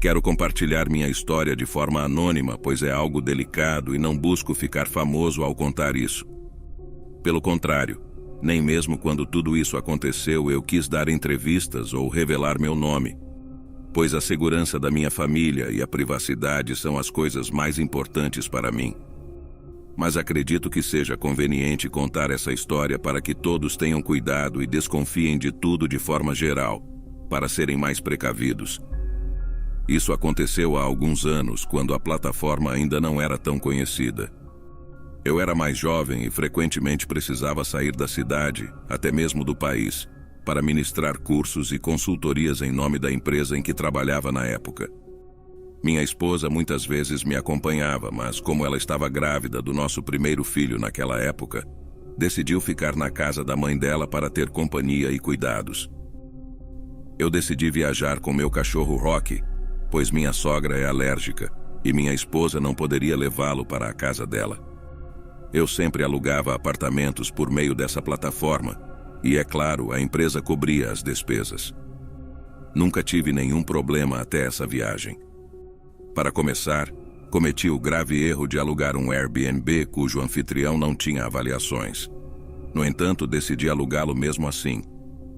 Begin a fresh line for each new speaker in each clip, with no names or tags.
Quero compartilhar minha história de forma anônima, pois é algo delicado e não busco ficar famoso ao contar isso. Pelo contrário, nem mesmo quando tudo isso aconteceu eu quis dar entrevistas ou revelar meu nome, pois a segurança da minha família e a privacidade são as coisas mais importantes para mim. Mas acredito que seja conveniente contar essa história para que todos tenham cuidado e desconfiem de tudo de forma geral, para serem mais precavidos. Isso aconteceu há alguns anos, quando a plataforma ainda não era tão conhecida. Eu era mais jovem e frequentemente precisava sair da cidade, até mesmo do país, para ministrar cursos e consultorias em nome da empresa em que trabalhava na época. Minha esposa muitas vezes me acompanhava, mas como ela estava grávida do nosso primeiro filho naquela época, decidiu ficar na casa da mãe dela para ter companhia e cuidados. Eu decidi viajar com meu cachorro Rocky, pois minha sogra é alérgica e minha esposa não poderia levá-lo para a casa dela. Eu sempre alugava apartamentos por meio dessa plataforma e, é claro, a empresa cobria as despesas. Nunca tive nenhum problema até essa viagem. Para começar, cometi o grave erro de alugar um Airbnb cujo anfitrião não tinha avaliações. No entanto, decidi alugá-lo mesmo assim,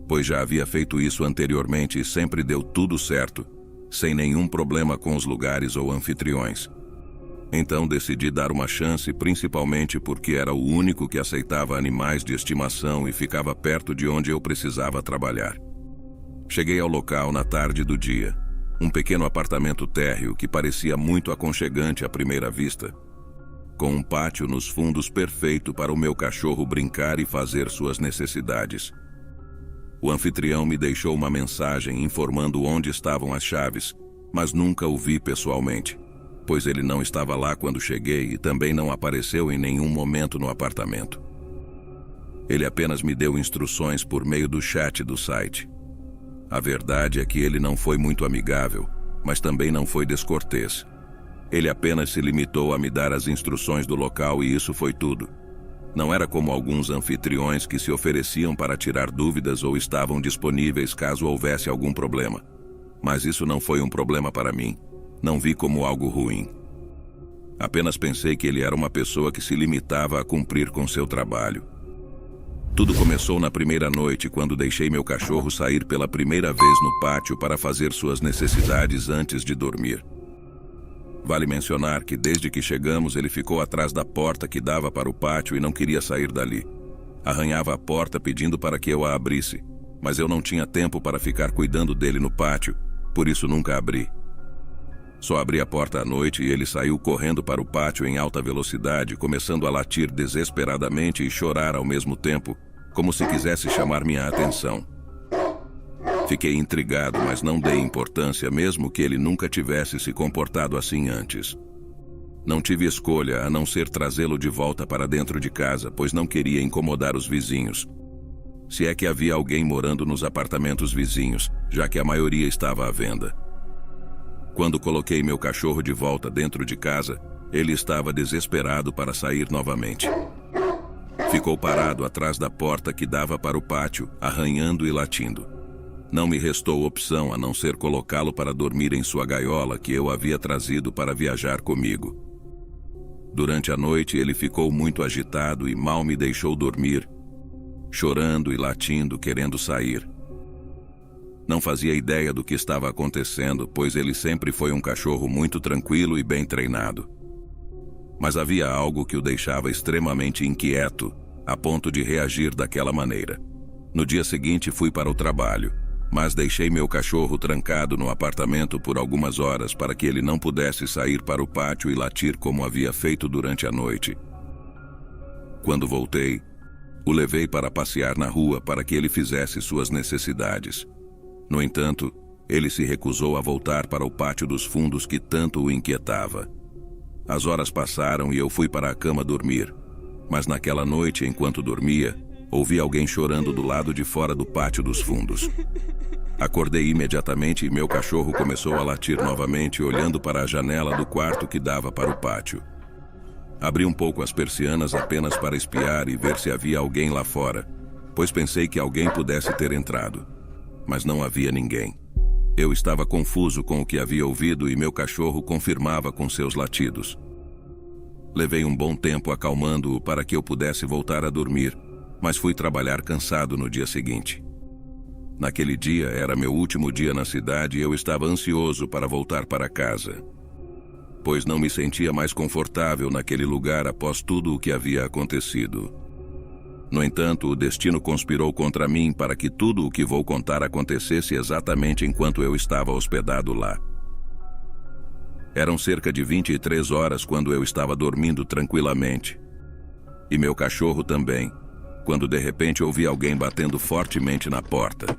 pois já havia feito isso anteriormente e sempre deu tudo certo, sem nenhum problema com os lugares ou anfitriões. Então decidi dar uma chance, principalmente porque era o único que aceitava animais de estimação e ficava perto de onde eu precisava trabalhar. Cheguei ao local na tarde do dia, um pequeno apartamento térreo que parecia muito aconchegante à primeira vista, com um pátio nos fundos perfeito para o meu cachorro brincar e fazer suas necessidades. O anfitrião me deixou uma mensagem informando onde estavam as chaves, mas nunca o vi pessoalmente, pois ele não estava lá quando cheguei e também não apareceu em nenhum momento no apartamento. Ele apenas me deu instruções por meio do chat do site. A verdade é que ele não foi muito amigável, mas também não foi descortês. Ele apenas se limitou a me dar as instruções do local e isso foi tudo. Não era como alguns anfitriões que se ofereciam para tirar dúvidas ou estavam disponíveis caso houvesse algum problema. Mas isso não foi um problema para mim. Não vi como algo ruim. Apenas pensei que ele era uma pessoa que se limitava a cumprir com seu trabalho. Tudo começou na primeira noite, quando deixei meu cachorro sair pela primeira vez no pátio para fazer suas necessidades antes de dormir. Vale mencionar que desde que chegamos ele ficou atrás da porta que dava para o pátio e não queria sair dali. Arranhava a porta pedindo para que eu a abrisse, mas eu não tinha tempo para ficar cuidando dele no pátio, por isso nunca abri. Só abri a porta à noite e ele saiu correndo para o pátio em alta velocidade, começando a latir desesperadamente e chorar ao mesmo tempo, como se quisesse chamar minha atenção. Fiquei intrigado, mas não dei importância, mesmo que ele nunca tivesse se comportado assim antes. Não tive escolha a não ser trazê-lo de volta para dentro de casa, pois não queria incomodar os vizinhos. Se é que havia alguém morando nos apartamentos vizinhos, já que a maioria estava à venda. Quando coloquei meu cachorro de volta dentro de casa, ele estava desesperado para sair novamente. Ficou parado atrás da porta que dava para o pátio, arranhando e latindo. Não me restou opção a não ser colocá-lo para dormir em sua gaiola que eu havia trazido para viajar comigo. Durante a noite ele ficou muito agitado e mal me deixou dormir, chorando e latindo, querendo sair. Não fazia ideia do que estava acontecendo, pois ele sempre foi um cachorro muito tranquilo e bem treinado. Mas havia algo que o deixava extremamente inquieto, a ponto de reagir daquela maneira. No dia seguinte fui para o trabalho, mas deixei meu cachorro trancado no apartamento por algumas horas para que ele não pudesse sair para o pátio e latir como havia feito durante a noite. Quando voltei, o levei para passear na rua para que ele fizesse suas necessidades. No entanto, ele se recusou a voltar para o pátio dos fundos que tanto o inquietava. As horas passaram e eu fui para a cama dormir, mas naquela noite, enquanto dormia, ouvi alguém chorando do lado de fora do pátio dos fundos. Acordei imediatamente e meu cachorro começou a latir novamente, olhando para a janela do quarto que dava para o pátio. Abri um pouco as persianas apenas para espiar e ver se havia alguém lá fora, pois pensei que alguém pudesse ter entrado. Mas não havia ninguém. Eu estava confuso com o que havia ouvido e meu cachorro confirmava com seus latidos. Levei um bom tempo acalmando-o para que eu pudesse voltar a dormir, mas fui trabalhar cansado no dia seguinte. Naquele dia era meu último dia na cidade e eu estava ansioso para voltar para casa, pois não me sentia mais confortável naquele lugar após tudo o que havia acontecido. No entanto, o destino conspirou contra mim para que tudo o que vou contar acontecesse exatamente enquanto eu estava hospedado lá. Eram cerca de 23 horas quando eu estava dormindo tranquilamente. E meu cachorro também, quando de repente ouvi alguém batendo fortemente na porta.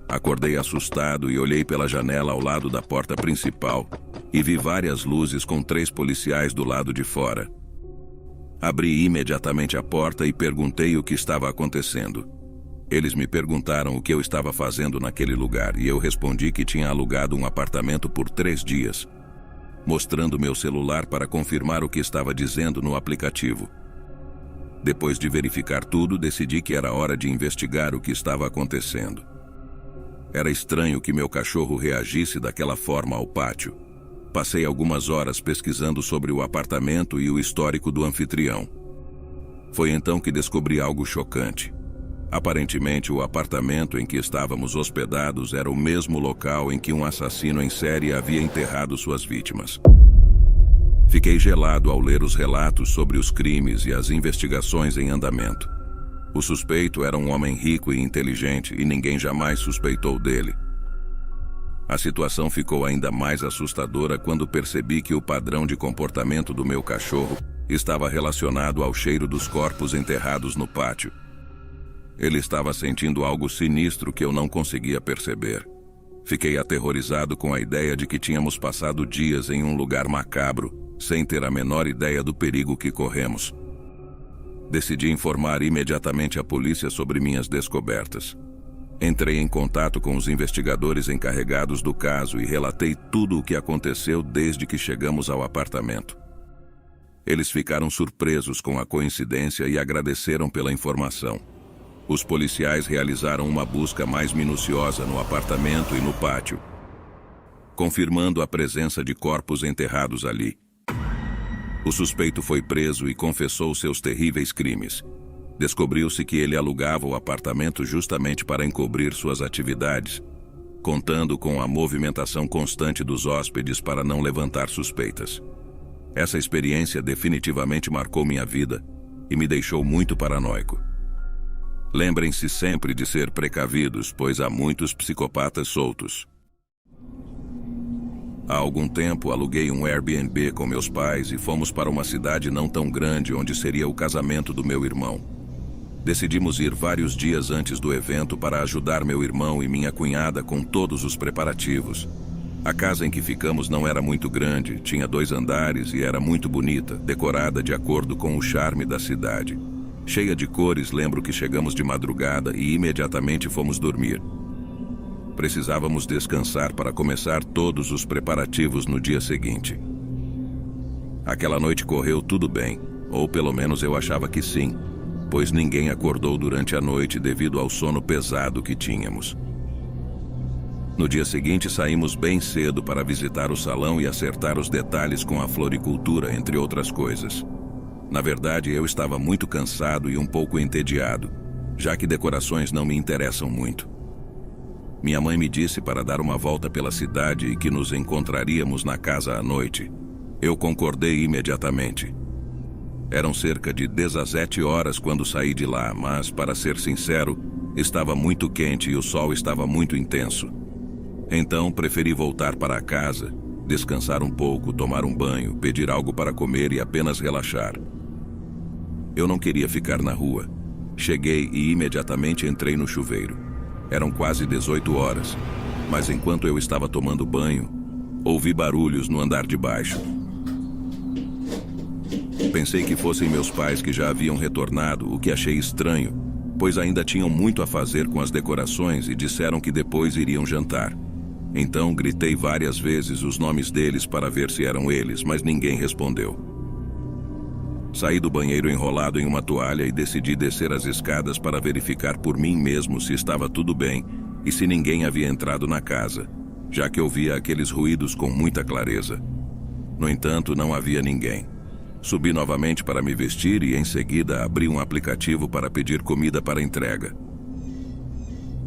Acordei assustado e olhei pela janela ao lado da porta principal e vi várias luzes com 3 policiais do lado de fora. Abri imediatamente a porta e perguntei o que estava acontecendo. Eles me perguntaram o que eu estava fazendo naquele lugar e eu respondi que tinha alugado um apartamento por 3 dias, mostrando meu celular para confirmar o que estava dizendo no aplicativo. Depois de verificar tudo, decidi que era hora de investigar o que estava acontecendo. Era estranho que meu cachorro reagisse daquela forma ao pátio. Passei algumas horas pesquisando sobre o apartamento e o histórico do anfitrião. Foi então que descobri algo chocante. Aparentemente, o apartamento em que estávamos hospedados era o mesmo local em que um assassino em série havia enterrado suas vítimas. Fiquei gelado ao ler os relatos sobre os crimes e as investigações em andamento. O suspeito era um homem rico e inteligente e ninguém jamais suspeitou dele. A situação ficou ainda mais assustadora quando percebi que o padrão de comportamento do meu cachorro estava relacionado ao cheiro dos corpos enterrados no pátio. Ele estava sentindo algo sinistro que eu não conseguia perceber. Fiquei aterrorizado com a ideia de que tínhamos passado dias em um lugar macabro, sem ter a menor ideia do perigo que corremos. Decidi informar imediatamente a polícia sobre minhas descobertas. Entrei em contato com os investigadores encarregados do caso e relatei tudo o que aconteceu desde que chegamos ao apartamento. Eles ficaram surpresos com a coincidência e agradeceram pela informação. Os policiais realizaram uma busca mais minuciosa no apartamento e no pátio, confirmando a presença de corpos enterrados ali. O suspeito foi preso e confessou seus terríveis crimes. Descobriu-se que ele alugava o apartamento justamente para encobrir suas atividades, contando com a movimentação constante dos hóspedes para não levantar suspeitas. Essa experiência definitivamente marcou minha vida e me deixou muito paranoico. Lembrem-se sempre de ser precavidos, pois há muitos psicopatas soltos. Há algum tempo aluguei um Airbnb com meus pais e fomos para uma cidade não tão grande onde seria o casamento do meu irmão. Decidimos ir vários dias antes do evento para ajudar meu irmão e minha cunhada com todos os preparativos. A casa em que ficamos não era muito grande, tinha 2 andares e era muito bonita, decorada de acordo com o charme da cidade. Cheia de cores, lembro que chegamos de madrugada e imediatamente fomos dormir. Precisávamos descansar para começar todos os preparativos no dia seguinte. Aquela noite correu tudo bem, ou pelo menos eu achava que sim, pois ninguém acordou durante a noite devido ao sono pesado que tínhamos. No dia seguinte saímos bem cedo para visitar o salão e acertar os detalhes com a floricultura, entre outras coisas. Na verdade, eu estava muito cansado e um pouco entediado, já que decorações não me interessam muito. Minha mãe me disse para dar uma volta pela cidade e que nos encontraríamos na casa à noite. Eu concordei imediatamente. Eram cerca de 17 horas quando saí de lá, mas, para ser sincero, estava muito quente e o sol estava muito intenso. Então, preferi voltar para casa, descansar um pouco, tomar um banho, pedir algo para comer e apenas relaxar. Eu não queria ficar na rua. Cheguei e imediatamente entrei no chuveiro. Eram quase 18 horas, mas enquanto eu estava tomando banho, ouvi barulhos no andar de baixo. Pensei que fossem meus pais que já haviam retornado, o que achei estranho, pois ainda tinham muito a fazer com as decorações e disseram que depois iriam jantar. Então gritei várias vezes os nomes deles para ver se eram eles, mas ninguém respondeu. Saí do banheiro enrolado em uma toalha e decidi descer as escadas para verificar por mim mesmo se estava tudo bem e se ninguém havia entrado na casa, já que ouvia aqueles ruídos com muita clareza. No entanto, não havia ninguém. Subi novamente para me vestir e, em seguida, abri um aplicativo para pedir comida para entrega.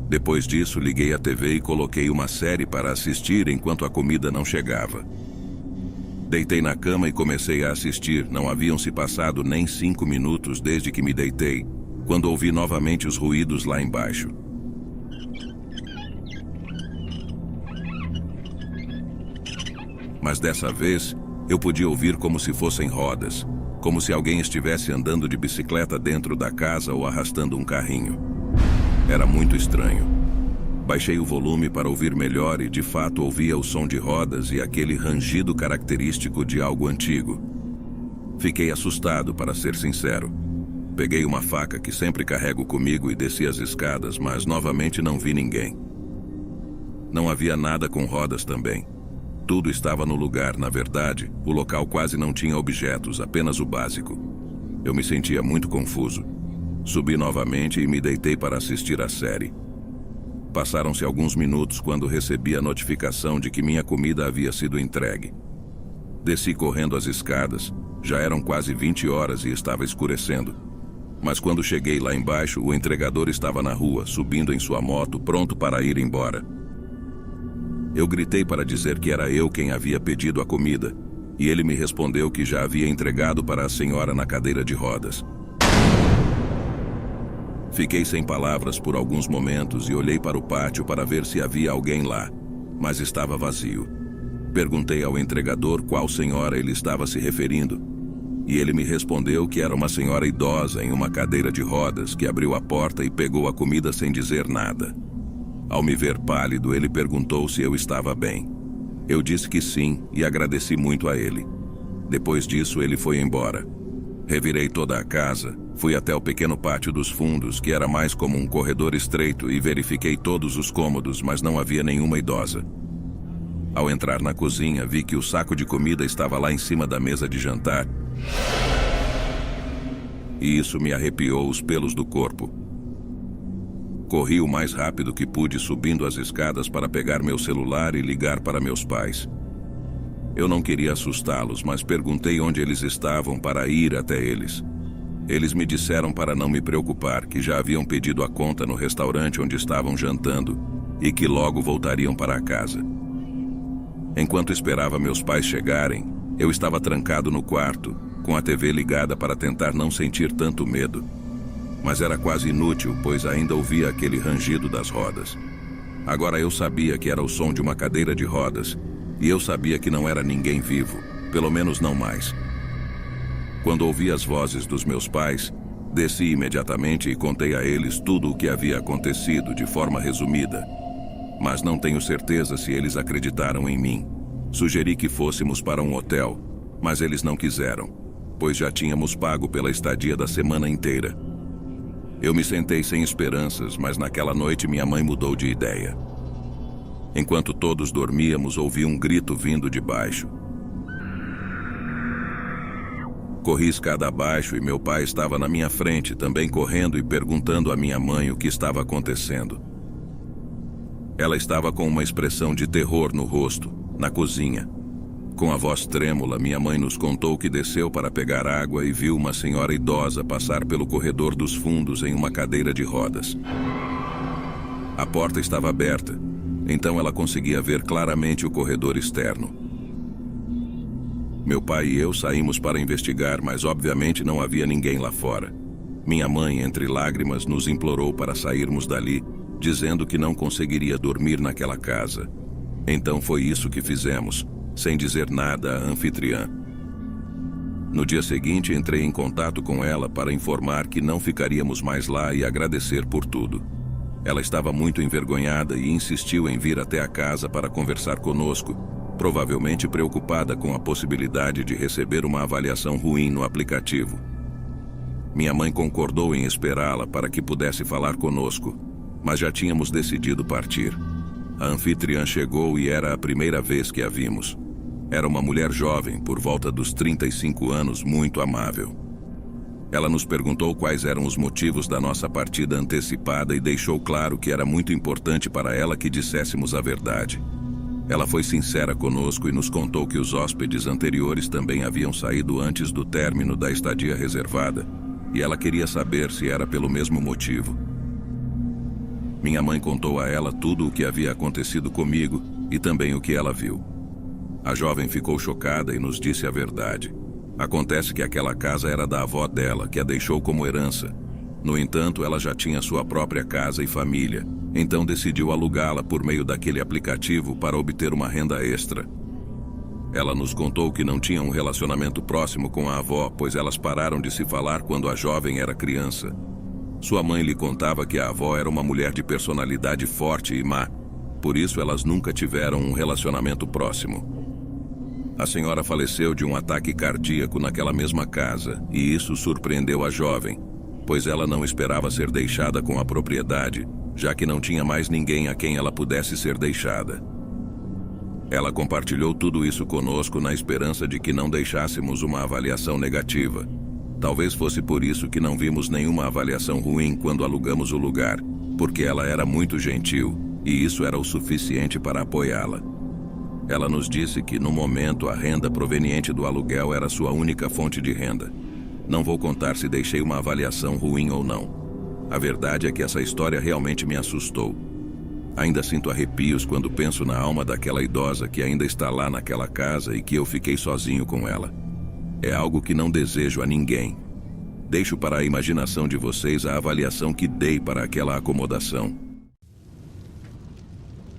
Depois disso, liguei a TV e coloquei uma série para assistir enquanto a comida não chegava. Deitei na cama e comecei a assistir. Não haviam se passado nem 5 minutos desde que me deitei, quando ouvi novamente os ruídos lá embaixo. Mas dessa vez, eu podia ouvir como se fossem rodas, como se alguém estivesse andando de bicicleta dentro da casa ou arrastando um carrinho. Era muito estranho. Baixei o volume para ouvir melhor e, de fato, ouvia o som de rodas e aquele rangido característico de algo antigo. Fiquei assustado, para ser sincero. Peguei uma faca que sempre carrego comigo e desci as escadas, mas novamente não vi ninguém. Não havia nada com rodas também. Tudo estava no lugar, na verdade, o local quase não tinha objetos, apenas o básico. Eu me sentia muito confuso. Subi novamente e me deitei para assistir a série. Passaram-se alguns minutos quando recebi a notificação de que minha comida havia sido entregue. Desci correndo as escadas. Já eram quase 20 horas e estava escurecendo. Mas quando cheguei lá embaixo, o entregador estava na rua, subindo em sua moto, pronto para ir embora. Eu gritei para dizer que era eu quem havia pedido a comida, e ele me respondeu que já havia entregado para a senhora na cadeira de rodas. Fiquei sem palavras por alguns momentos e olhei para o pátio para ver se havia alguém lá, mas estava vazio. Perguntei ao entregador qual senhora ele estava se referindo, e ele me respondeu que era uma senhora idosa em uma cadeira de rodas que abriu a porta e pegou a comida sem dizer nada. Ao me ver pálido, ele perguntou se eu estava bem. Eu disse que sim e agradeci muito a ele. Depois disso, ele foi embora. Revirei toda a casa, fui até o pequeno pátio dos fundos, que era mais como um corredor estreito, e verifiquei todos os cômodos, mas não havia nenhuma idosa. Ao entrar na cozinha, vi que o saco de comida estava lá em cima da mesa de jantar. E isso me arrepiou os pelos do corpo. Corri o mais rápido que pude subindo as escadas para pegar meu celular e ligar para meus pais. Eu não queria assustá-los, mas perguntei onde eles estavam para ir até eles. Eles me disseram para não me preocupar, que já haviam pedido a conta no restaurante onde estavam jantando e que logo voltariam para a casa. Enquanto esperava meus pais chegarem, eu estava trancado no quarto, com a TV ligada para tentar não sentir tanto medo. Mas era quase inútil, pois ainda ouvia aquele rangido das rodas. Agora eu sabia que era o som de uma cadeira de rodas, e eu sabia que não era ninguém vivo, pelo menos não mais. Quando ouvi as vozes dos meus pais, desci imediatamente e contei a eles tudo o que havia acontecido de forma resumida. Mas não tenho certeza se eles acreditaram em mim. Sugeri que fôssemos para um hotel, mas eles não quiseram, pois já tínhamos pago pela estadia da semana inteira. Eu me sentei sem esperanças, mas naquela noite minha mãe mudou de ideia. Enquanto todos dormíamos, ouvi um grito vindo de baixo. Corri escada abaixo e meu pai estava na minha frente, também correndo e perguntando à minha mãe o que estava acontecendo. Ela estava com uma expressão de terror no rosto, na cozinha. Com a voz trêmula, minha mãe nos contou que desceu para pegar água e viu uma senhora idosa passar pelo corredor dos fundos em uma cadeira de rodas. A porta estava aberta, então ela conseguia ver claramente o corredor externo. Meu pai e eu saímos para investigar, mas obviamente não havia ninguém lá fora. Minha mãe, entre lágrimas, nos implorou para sairmos dali, dizendo que não conseguiria dormir naquela casa. Então foi isso que fizemos, sem dizer nada à anfitriã. No dia seguinte, entrei em contato com ela para informar que não ficaríamos mais lá e agradecer por tudo. Ela estava muito envergonhada e insistiu em vir até a casa para conversar conosco, provavelmente preocupada com a possibilidade de receber uma avaliação ruim no aplicativo. Minha mãe concordou em esperá-la para que pudesse falar conosco, mas já tínhamos decidido partir. A anfitriã chegou e era a primeira vez que a vimos. Era uma mulher jovem, por volta dos 35 anos, muito amável. Ela nos perguntou quais eram os motivos da nossa partida antecipada e deixou claro que era muito importante para ela que disséssemos a verdade. Ela foi sincera conosco e nos contou que os hóspedes anteriores também haviam saído antes do término da estadia reservada, e ela queria saber se era pelo mesmo motivo. Minha mãe contou a ela tudo o que havia acontecido comigo e também o que ela viu. A jovem ficou chocada e nos disse a verdade. Acontece que aquela casa era da avó dela, que a deixou como herança. No entanto, ela já tinha sua própria casa e família, então decidiu alugá-la por meio daquele aplicativo para obter uma renda extra. Ela nos contou que não tinha um relacionamento próximo com a avó, pois elas pararam de se falar quando a jovem era criança. Sua mãe lhe contava que a avó era uma mulher de personalidade forte e má, por isso elas nunca tiveram um relacionamento próximo. A senhora faleceu de um ataque cardíaco naquela mesma casa, e isso surpreendeu a jovem, pois ela não esperava ser deixada com a propriedade, já que não tinha mais ninguém a quem ela pudesse ser deixada. Ela compartilhou tudo isso conosco na esperança de que não deixássemos uma avaliação negativa. Talvez fosse por isso que não vimos nenhuma avaliação ruim quando alugamos o lugar, porque ela era muito gentil, e isso era o suficiente para apoiá-la. Ela nos disse que, no momento, a renda proveniente do aluguel era sua única fonte de renda. Não vou contar se deixei uma avaliação ruim ou não. A verdade é que essa história realmente me assustou. Ainda sinto arrepios quando penso na alma daquela idosa que ainda está lá naquela casa e que eu fiquei sozinho com ela. É algo que não desejo a ninguém. Deixo para a imaginação de vocês a avaliação que dei para aquela acomodação.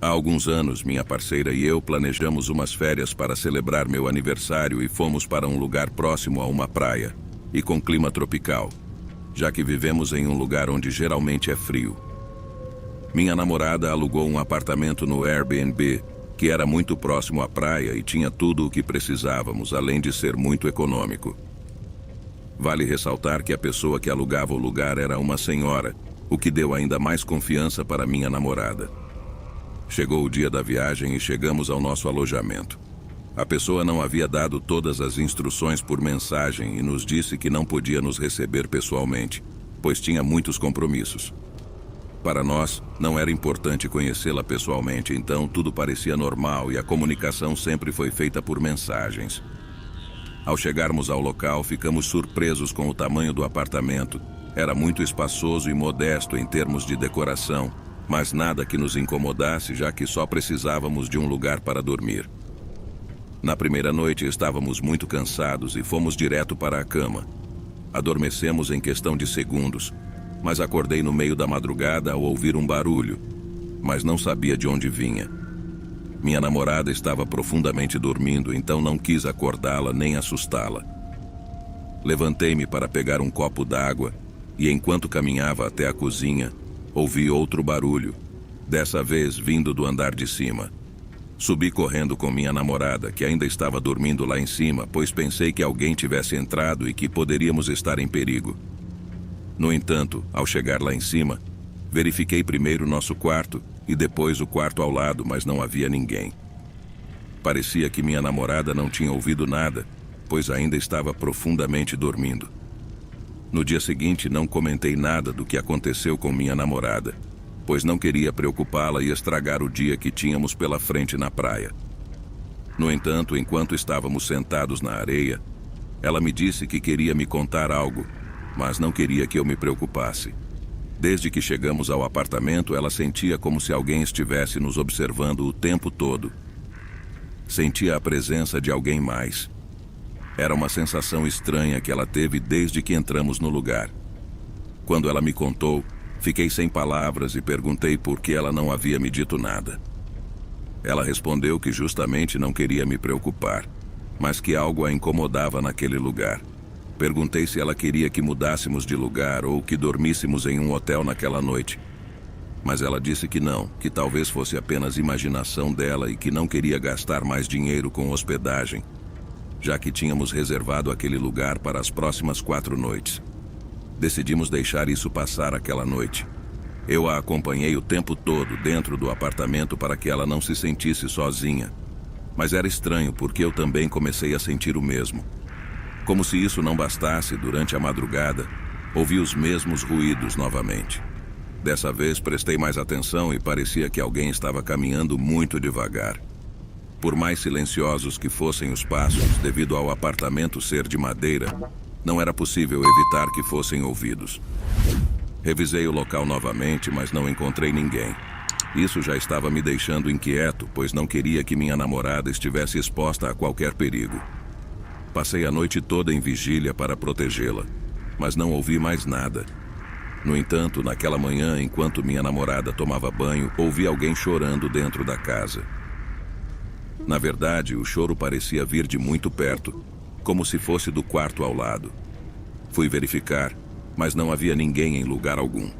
Há alguns anos, minha parceira e eu planejamos umas férias para celebrar meu aniversário e fomos para um lugar próximo a uma praia, e com clima tropical, já que vivemos em um lugar onde geralmente é frio. Minha namorada alugou um apartamento no Airbnb, que era muito próximo à praia e tinha tudo o que precisávamos, além de ser muito econômico. Vale ressaltar que a pessoa que alugava o lugar era uma senhora, o que deu ainda mais confiança para minha namorada. Chegou o dia da viagem e chegamos ao nosso alojamento. A pessoa não havia dado todas as instruções por mensagem e nos disse que não podia nos receber pessoalmente, pois tinha muitos compromissos. Para nós, não era importante conhecê-la pessoalmente, então tudo parecia normal e a comunicação sempre foi feita por mensagens. Ao chegarmos ao local, ficamos surpresos com o tamanho do apartamento. Era muito espaçoso e modesto em termos de decoração, mas nada que nos incomodasse, já que só precisávamos de um lugar para dormir. Na primeira noite estávamos muito cansados e fomos direto para a cama. Adormecemos em questão de segundos, mas acordei no meio da madrugada ao ouvir um barulho, mas não sabia de onde vinha. Minha namorada estava profundamente dormindo, então não quis acordá-la nem assustá-la. Levantei-me para pegar um copo d'água e, enquanto caminhava até a cozinha, ouvi outro barulho, dessa vez vindo do andar de cima. Subi correndo com minha namorada, que ainda estava dormindo lá em cima, pois pensei que alguém tivesse entrado e que poderíamos estar em perigo. No entanto, ao chegar lá em cima, verifiquei primeiro nosso quarto e depois o quarto ao lado, mas não havia ninguém. Parecia que minha namorada não tinha ouvido nada, pois ainda estava profundamente dormindo. No dia seguinte, não comentei nada do que aconteceu com minha namorada, pois não queria preocupá-la e estragar o dia que tínhamos pela frente na praia. No entanto, enquanto estávamos sentados na areia, ela me disse que queria me contar algo, mas não queria que eu me preocupasse. Desde que chegamos ao apartamento, ela sentia como se alguém estivesse nos observando o tempo todo. Sentia a presença de alguém mais. Era uma sensação estranha que ela teve desde que entramos no lugar. Quando ela me contou, fiquei sem palavras e perguntei por que ela não havia me dito nada. Ela respondeu que justamente não queria me preocupar, mas que algo a incomodava naquele lugar. Perguntei se ela queria que mudássemos de lugar ou que dormíssemos em um hotel naquela noite. Mas ela disse que não, que talvez fosse apenas imaginação dela e que não queria gastar mais dinheiro com hospedagem, já que tínhamos reservado aquele lugar para as próximas 4 noites. Decidimos deixar isso passar aquela noite. Eu a acompanhei o tempo todo dentro do apartamento para que ela não se sentisse sozinha. Mas era estranho porque eu também comecei a sentir o mesmo. Como se isso não bastasse, durante a madrugada, ouvi os mesmos ruídos novamente. Dessa vez prestei mais atenção e parecia que alguém estava caminhando muito devagar. Por mais silenciosos que fossem os passos, devido ao apartamento ser de madeira, não era possível evitar que fossem ouvidos. Revisei o local novamente, mas não encontrei ninguém. Isso já estava me deixando inquieto, pois não queria que minha namorada estivesse exposta a qualquer perigo. Passei a noite toda em vigília para protegê-la, mas não ouvi mais nada. No entanto, naquela manhã, enquanto minha namorada tomava banho, ouvi alguém chorando dentro da casa. Na verdade, o choro parecia vir de muito perto, como se fosse do quarto ao lado. Fui verificar, mas não havia ninguém em lugar algum.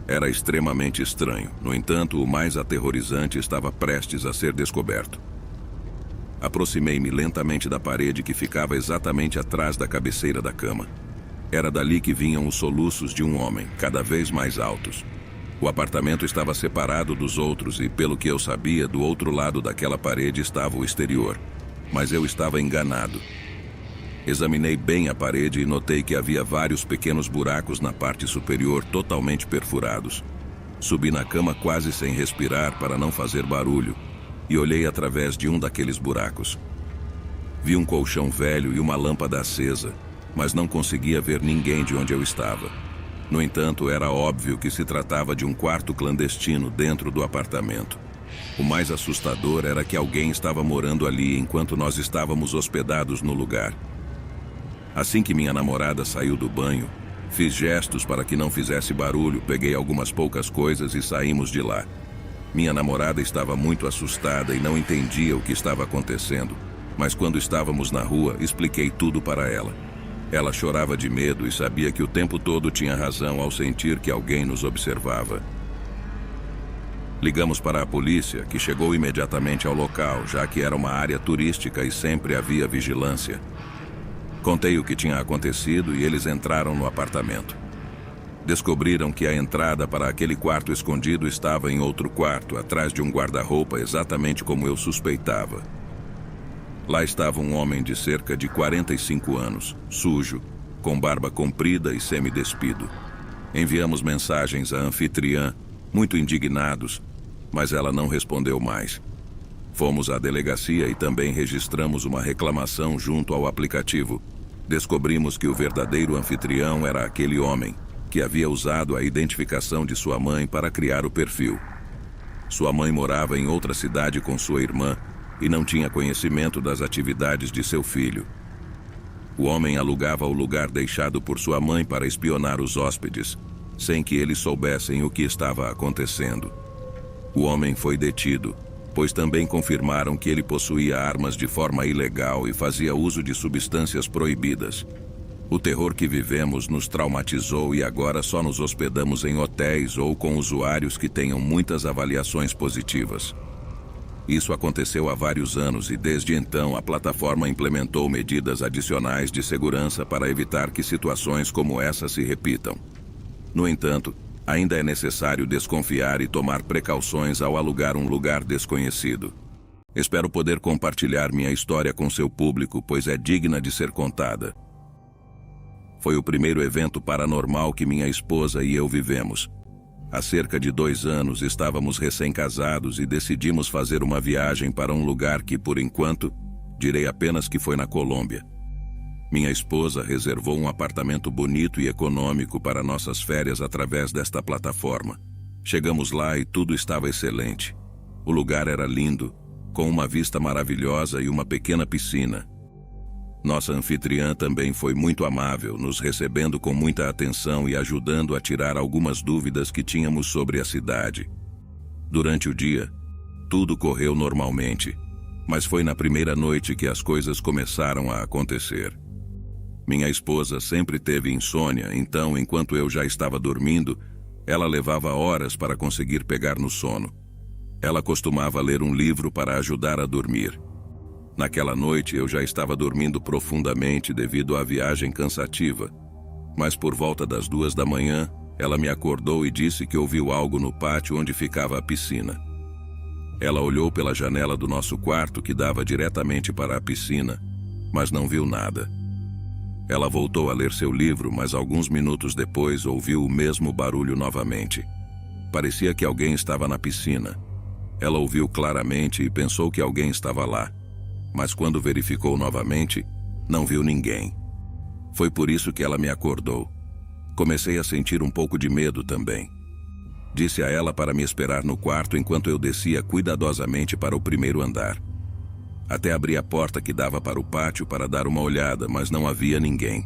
Era extremamente estranho. No entanto, o mais aterrorizante estava prestes a ser descoberto. Aproximei-me lentamente da parede que ficava exatamente atrás da cabeceira da cama. Era dali que vinham os soluços de um homem, cada vez mais altos. O apartamento estava separado dos outros e, pelo que eu sabia, do outro lado daquela parede estava o exterior. Mas eu estava enganado. Examinei bem a parede e notei que havia vários pequenos buracos na parte superior totalmente perfurados. Subi na cama quase sem respirar para não fazer barulho e olhei através de um daqueles buracos. Vi um colchão velho e uma lâmpada acesa, mas não conseguia ver ninguém de onde eu estava. No entanto, era óbvio que se tratava de um quarto clandestino dentro do apartamento. O mais assustador era que alguém estava morando ali enquanto nós estávamos hospedados no lugar. Assim que minha namorada saiu do banho, fiz gestos para que não fizesse barulho, peguei algumas poucas coisas e saímos de lá. Minha namorada estava muito assustada e não entendia o que estava acontecendo, mas quando estávamos na rua, expliquei tudo para ela. Ela chorava de medo e sabia que o tempo todo tinha razão ao sentir que alguém nos observava. Ligamos para a polícia, que chegou imediatamente ao local, já que era uma área turística e sempre havia vigilância. Contei o que tinha acontecido e eles entraram no apartamento. Descobriram que a entrada para aquele quarto escondido estava em outro quarto, atrás de um guarda-roupa, exatamente como eu suspeitava. Lá estava um homem de cerca de 45 anos, sujo, com barba comprida e semi-despido. Enviamos mensagens à anfitriã, muito indignados, mas ela não respondeu mais. Fomos à delegacia e também registramos uma reclamação junto ao aplicativo. Descobrimos que o verdadeiro anfitrião era aquele homem, que havia usado a identificação de sua mãe para criar o perfil. Sua mãe morava em outra cidade com sua irmã e não tinha conhecimento das atividades de seu filho. O homem alugava o lugar deixado por sua mãe para espionar os hóspedes, sem que eles soubessem o que estava acontecendo. O homem foi detido, pois também confirmaram que ele possuía armas de forma ilegal e fazia uso de substâncias proibidas. O terror que vivemos nos traumatizou e agora só nos hospedamos em hotéis ou com usuários que tenham muitas avaliações positivas. Isso aconteceu há vários anos e desde então a plataforma implementou medidas adicionais de segurança para evitar que situações como essa se repitam. No entanto, ainda é necessário desconfiar e tomar precauções ao alugar um lugar desconhecido. Espero poder compartilhar minha história com seu público, pois é digna de ser contada. Foi o primeiro evento paranormal que minha esposa e eu vivemos. Há cerca de 2 anos estávamos recém-casados e decidimos fazer uma viagem para um lugar que, por enquanto, direi apenas que foi na Colômbia. Minha esposa reservou um apartamento bonito e econômico para nossas férias através desta plataforma. Chegamos lá e tudo estava excelente. O lugar era lindo, com uma vista maravilhosa e uma pequena piscina. Nossa anfitriã também foi muito amável, nos recebendo com muita atenção e ajudando a tirar algumas dúvidas que tínhamos sobre a cidade. Durante o dia, tudo correu normalmente, mas foi na primeira noite que as coisas começaram a acontecer. Minha esposa sempre teve insônia, então, enquanto eu já estava dormindo, ela levava horas para conseguir pegar no sono. Ela costumava ler um livro para ajudar a dormir. Naquela noite, eu já estava dormindo profundamente devido à viagem cansativa, mas por volta das 2 da manhã, ela me acordou e disse que ouviu algo no pátio onde ficava a piscina. Ela olhou pela janela do nosso quarto, que dava diretamente para a piscina, mas não viu nada. Ela voltou a ler seu livro, mas alguns minutos depois ouviu o mesmo barulho novamente. Parecia que alguém estava na piscina. Ela ouviu claramente e pensou que alguém estava lá, mas quando verificou novamente, não viu ninguém. Foi por isso que ela me acordou. Comecei a sentir um pouco de medo também. Disse a ela para me esperar no quarto enquanto eu descia cuidadosamente para o primeiro andar. Até abri a porta que dava para o pátio para dar uma olhada, mas não havia ninguém.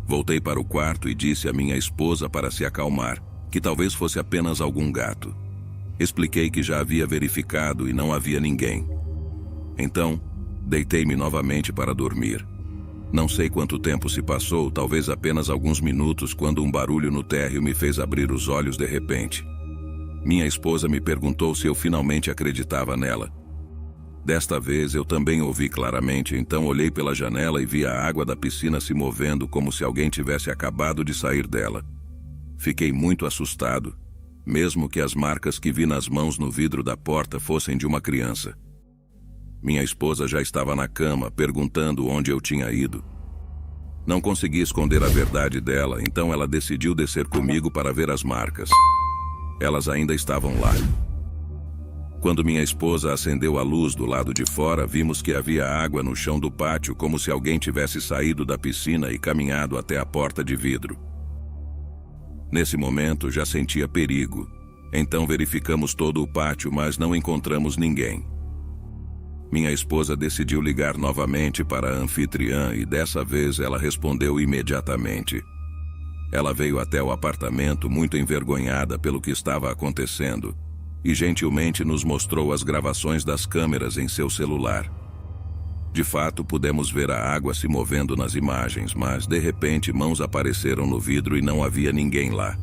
Voltei para o quarto e disse à minha esposa para se acalmar, que talvez fosse apenas algum gato. Expliquei que já havia verificado e não havia ninguém. Então, deitei-me novamente para dormir. Não sei quanto tempo se passou, talvez apenas alguns minutos, quando um barulho no térreo me fez abrir os olhos de repente. Minha esposa me perguntou se eu finalmente acreditava nela. Desta vez eu também ouvi claramente, então olhei pela janela e vi a água da piscina se movendo como se alguém tivesse acabado de sair dela. Fiquei muito assustado, mesmo que as marcas que vi nas mãos no vidro da porta fossem de uma criança. Minha esposa já estava na cama, perguntando onde eu tinha ido. Não consegui esconder a verdade dela, então ela decidiu descer comigo para ver as marcas. Elas ainda estavam lá. Quando minha esposa acendeu a luz do lado de fora, vimos que havia água no chão do pátio, como se alguém tivesse saído da piscina e caminhado até a porta de vidro. Nesse momento, já sentia perigo. Então verificamos todo o pátio, mas não encontramos ninguém. Minha esposa decidiu ligar novamente para a anfitriã e dessa vez ela respondeu imediatamente. Ela veio até o apartamento muito envergonhada pelo que estava acontecendo e gentilmente nos mostrou as gravações das câmeras em seu celular. De fato, pudemos ver a água se movendo nas imagens, mas de repente mãos apareceram no vidro e não havia ninguém lá.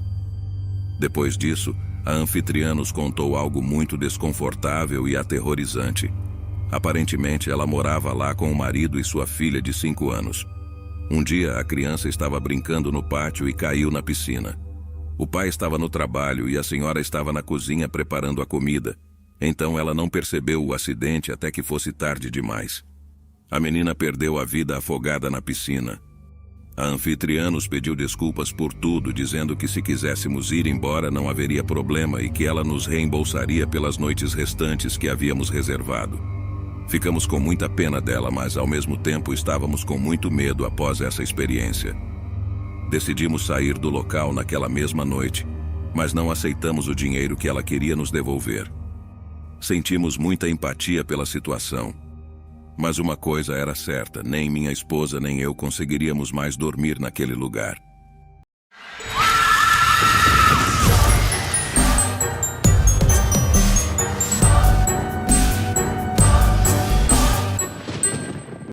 Depois disso, a anfitriã nos contou algo muito desconfortável e aterrorizante. Aparentemente, ela morava lá com o marido e sua filha de 5 anos. Um dia, a criança estava brincando no pátio e caiu na piscina. O pai estava no trabalho e a senhora estava na cozinha preparando a comida. Então ela não percebeu o acidente até que fosse tarde demais. A menina perdeu a vida afogada na piscina. A anfitriã nos pediu desculpas por tudo, dizendo que se quiséssemos ir embora não haveria problema e que ela nos reembolsaria pelas noites restantes que havíamos reservado. Ficamos com muita pena dela, mas ao mesmo tempo estávamos com muito medo após essa experiência. Decidimos sair do local naquela mesma noite, mas não aceitamos o dinheiro que ela queria nos devolver. Sentimos muita empatia pela situação. Mas uma coisa era certa, nem minha esposa nem eu conseguiríamos mais dormir naquele lugar.